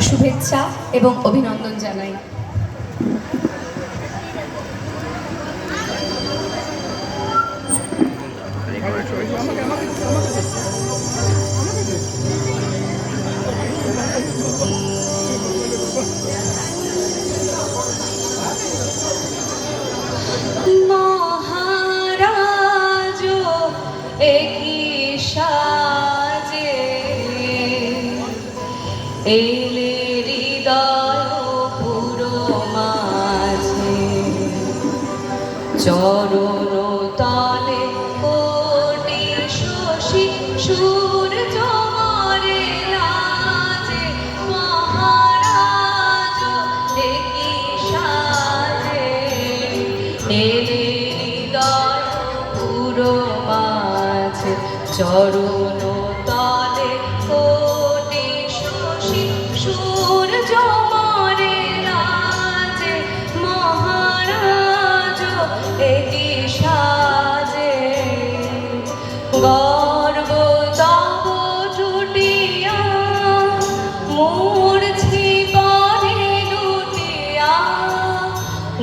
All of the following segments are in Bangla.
শুভেচ্ছা এবং অভিনন্দন জানাই। মহারাজ একই সাজে এলে হৃদয় পুরো মাঝে, চরণ তলে কোটি শশী সূর্য মারে লাজে। মহারাজ একই সাজে এলে হৃদয় পুরো মাঝে, চরণ তলে কোটি শশী সূর্য মারে লাজে। মহারাজ একই সাজে গর্ব তব টুটিয়া মূর্ছি পরে লুটিয়া,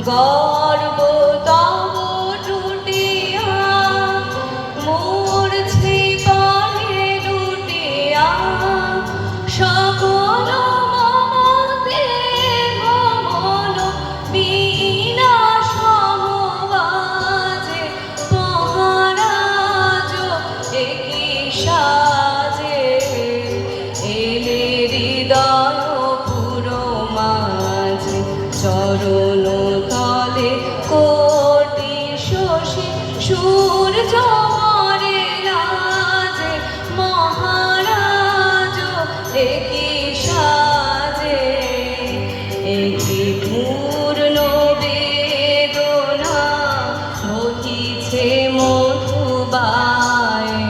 গর্ব তব টুটিয়া মূর্ছি পরে লুটিয়া, সকল মমতের গমন বীণা সমবাজে। মহারাজ একই সাজে এলে হৃদয় পুরো মাঝে, চরণ তলে কোটি শশী সূর্য মারে লাজে। মহারাজ একই সাজে একই পূর্ণ বেদনা বহিছে মধুবায়ে,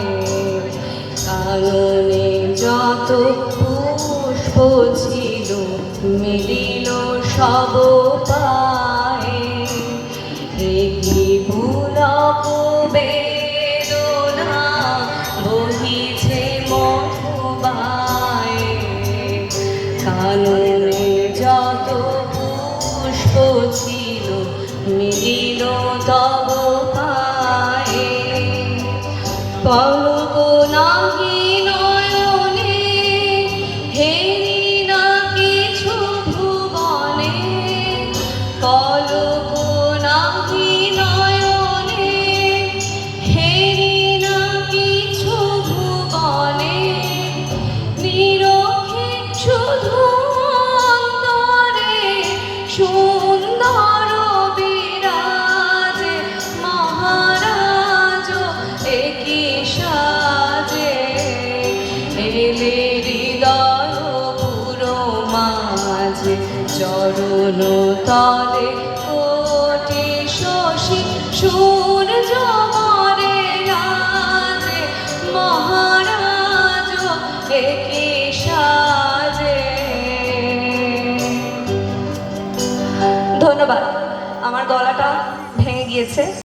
কাননে যত পুষ্প ছিল মিলিল সব পায়ে। একই পুলক বেদনা বহিছে মধুবায়ে, কাননে যত পুষ্প ছিল মিলিল তব পায়ে। পলক নাহি নয়নে হেরি না কিছু ভুবনে, পলক নাহি নয়নে হেরি না কিছু ভুবনে, নিরখে শুধু অন্তরে সুন্দর বিরাজে। মহারাজ একই সাজে এলে হৃদয় পুরো মাঝে, চরণ তলে কোটি শশী সূর্য মারে লাজে। মহারাজ একই সাজে। ধন্যবাদ, আমার গলাটা ভেঙে গিয়েছে।